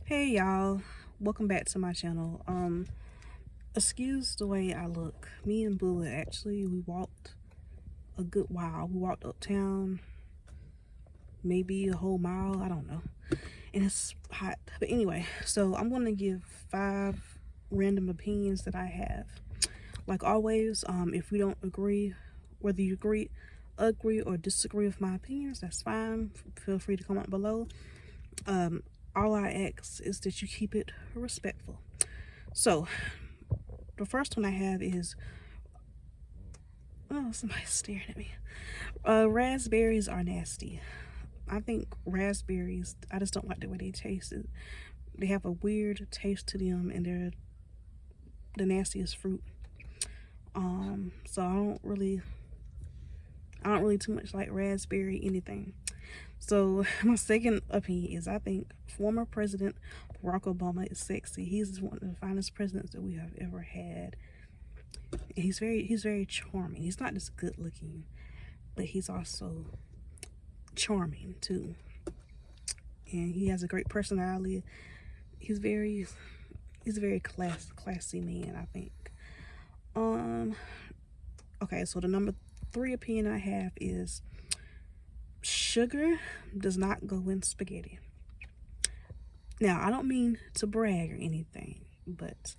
Hey y'all, welcome back to my channel. Excuse the way I look. Me and Bullet actually we walked a good while. We walked uptown, maybe a whole mile, I don't know. And it's hot. But anyway, so I'm gonna give 5 random opinions that I have. Like always, if we don't agree, whether you agree or disagree with my opinions, that's fine. Feel free to comment below. All I ask is that you keep it respectful. So, the first one I have is, oh, somebody's staring at me. Raspberries are nasty. I think raspberries, I just don't like the way they taste. They have a weird taste to them, and they're the nastiest fruit. So I don't really too much like raspberry anything. So my second opinion is I think former President Barack Obama is sexy. He's one of the finest presidents that we have ever had. And he's very charming. He's not just good looking, but he's also charming too. And he has a great personality. He's a very classy man, I think. Okay, so the number 3 opinion I have is sugar does not go in spaghetti. Now, I don't mean to brag or anything, but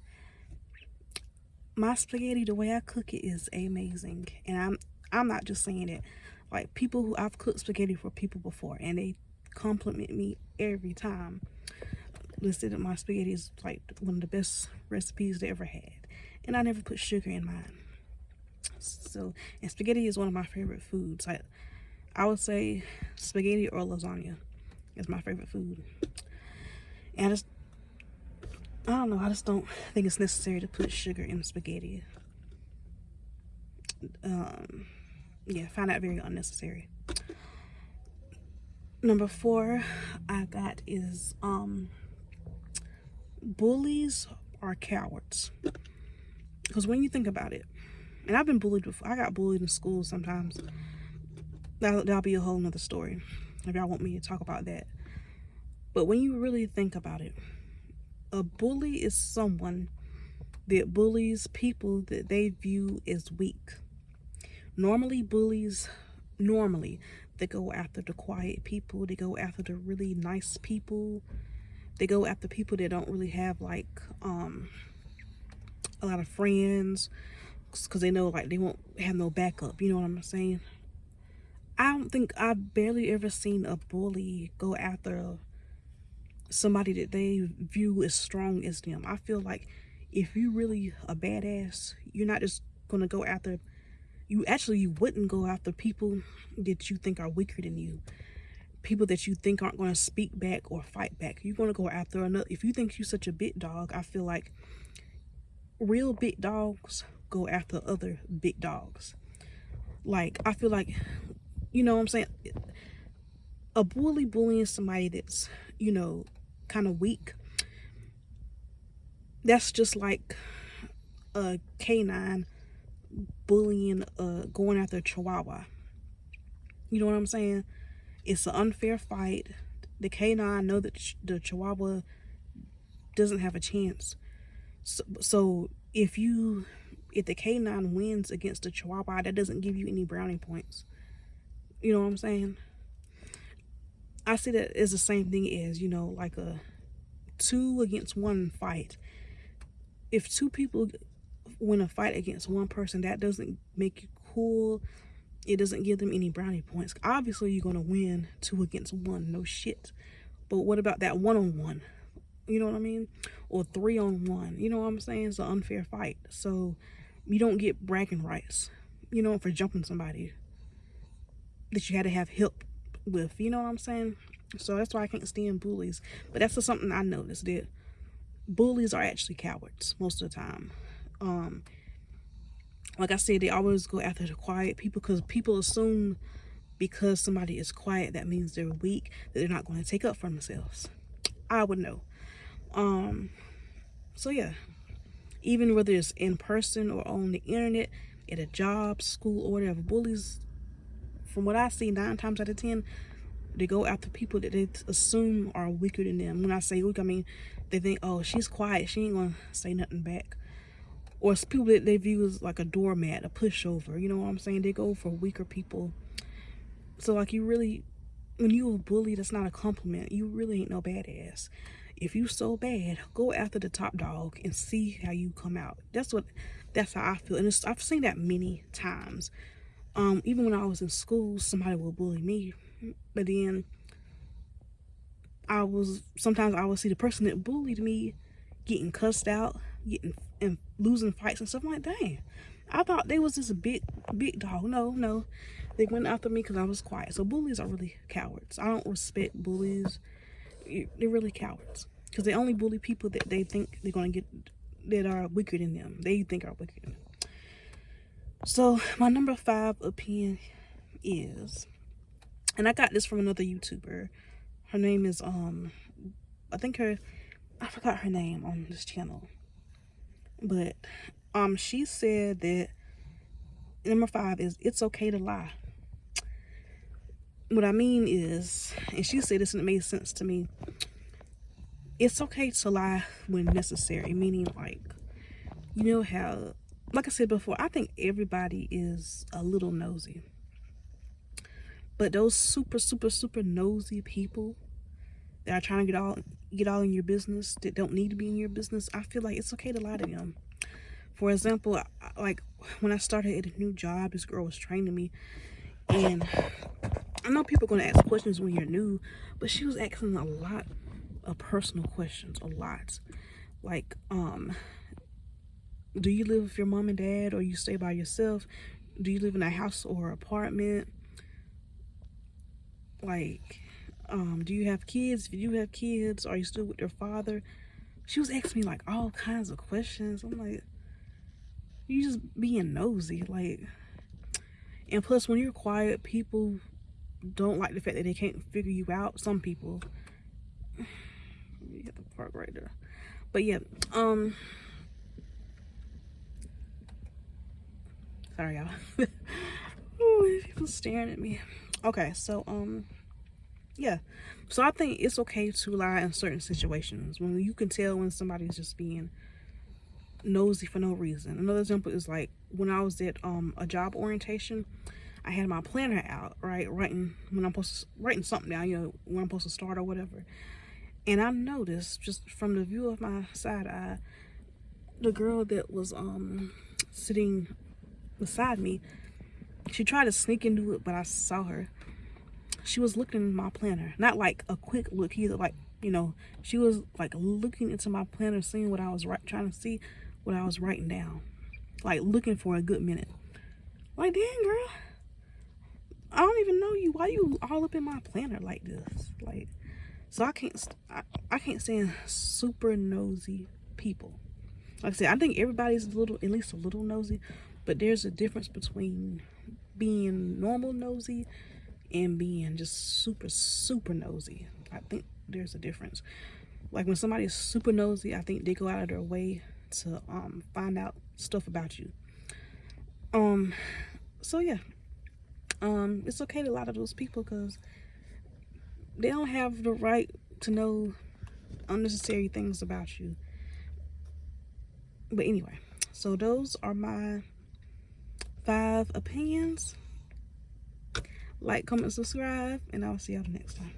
my spaghetti, the way I cook it, is amazing. And I'm not just saying it. Like, people who I've cooked spaghetti for people before, and they compliment me every time. They said that my spaghetti is like one of the best recipes they ever had, and I never put sugar in mine. So, and spaghetti is one of my favorite foods. I would say spaghetti or lasagna is my favorite food. And I don't know, I just don't think it's necessary to put sugar in spaghetti. Yeah, I find that very unnecessary. Number 4 I got is bullies are cowards. Because when you think about it, and I've been bullied before. I got bullied in school sometimes. That'll be a whole nother story if y'all want me to talk about that. But when you really think about it, a bully is someone that bullies people that they view as weak. Normally, bullies, they go after the quiet people. They go after the really nice people. They go after people that don't really have like a lot of friends, because they know like they won't have no backup. You know what I'm saying? I don't think I've barely ever seen a bully go after somebody that they view as strong as them. I feel like if you really a badass, you're not just gonna go after, you wouldn't go after people that you think are weaker than you, people that you think aren't going to speak back or fight back. You're going to go after another. If you think you're such a big dog, I feel like real big dogs go after other big dogs. Like, I feel like, you know what I'm saying, a bully bullying somebody that's, you know, kind of weak, that's just like a canine bullying, going after a chihuahua. You know what I'm saying? It's an unfair fight. The canine know that the chihuahua doesn't have a chance. So if the canine wins against the chihuahua, that doesn't give you any brownie points. You know what I'm saying? I see that as the same thing as, you know, like a 2 against 1 fight. If 2 people win a fight against one person, that doesn't make you cool. It doesn't give them any brownie points. Obviously, you're going to win 2 against 1. No shit. But what about that 1-on-1? You know what I mean? Or 3-on-1. You know what I'm saying? It's an unfair fight. So you don't get bragging rights, you know, for jumping somebody that you had to have help with. You know what I'm saying? So that's why I can't stand bullies. But that's just something I noticed, that bullies are actually cowards most of the time. Like I said, they always go after the quiet people, because people assume because somebody is quiet, that means they're weak, that they're not going to take up for themselves. I would know. So yeah, even whether it's in person or on the internet, at a job, school, or whatever, bullies, from what I see, 9 times out of 10, They go after people that they assume are weaker than them. When I say weak, I mean they think, oh, she's quiet, she ain't gonna say nothing back. Or it's people that they view as like a doormat, a pushover. You know what I'm saying? They go for weaker people. So like, you really, when you a bully, that's not a compliment. You really ain't no badass. If you so bad, go after the top dog and see how you come out. That's how I feel. And I've seen that many times. Even when I was in school, somebody would bully me, but then sometimes I would see the person that bullied me getting cussed out, and losing fights and stuff. I'm like, dang, I thought they was this big dog. No, they went after me because I was quiet. So bullies are really cowards. I don't respect bullies. They're really cowards because they only bully people that they think they're gonna get, that are weaker than them. They think are weaker than them. So my number 5 opinion is, and I got this from another YouTuber. Her name is I forgot her name on this channel, but she said that number 5 is, it's okay to lie. What I mean is, and she said this and it made sense to me, it's okay to lie when necessary, meaning like, you know how, like I said before, I think everybody is a little nosy. But those super nosy people that are trying to get all in your business, that don't need to be in your business, I feel like it's okay to lie to them. For example, like when I started at a new job, this girl was training me, and I know people are going to ask questions when you're new, but she was asking a lot of personal questions, a lot. Like, do you live with your mom and dad, or you stay by yourself? Do you live in a house or apartment? Like, do you have kids? If you have kids, are you still with your father? She was asking me like all kinds of questions. I'm like, you just being nosy. Like, and plus when you're quiet, people don't like the fact that they can't figure you out. Some people. You have the park right there. But yeah, sorry y'all. Oh, people staring at me. Okay, so yeah, so I think it's okay to lie in certain situations when you can tell when somebody's just being nosy for no reason. Another example is like when I was at a job orientation, I had my planner out, right, writing something down, you know, when I'm supposed to start or whatever. And I noticed, just from the view of my side eye, the girl that was sitting beside me, she tried to sneak into it, but I saw her. She was looking in my planner, not like a quick look either, like, you know, she was like looking into my planner, seeing what I was trying to see what I was writing down, like looking for a good minute. Like, dang girl, I don't even know you. Why you all up in my planner like this? Like, so I can't stand super nosy people. Like I said, I think everybody's at least a little nosy, but there's a difference between being normal nosy and being just super nosy. I think there's a difference. Like when somebody's super nosy, I think they go out of their way to find out stuff about you. So yeah, it's okay to lie to those people because they don't have the right to know unnecessary things about you. But anyway, so those are my 5 opinions. Like, comment, subscribe, and I'll see y'all next time.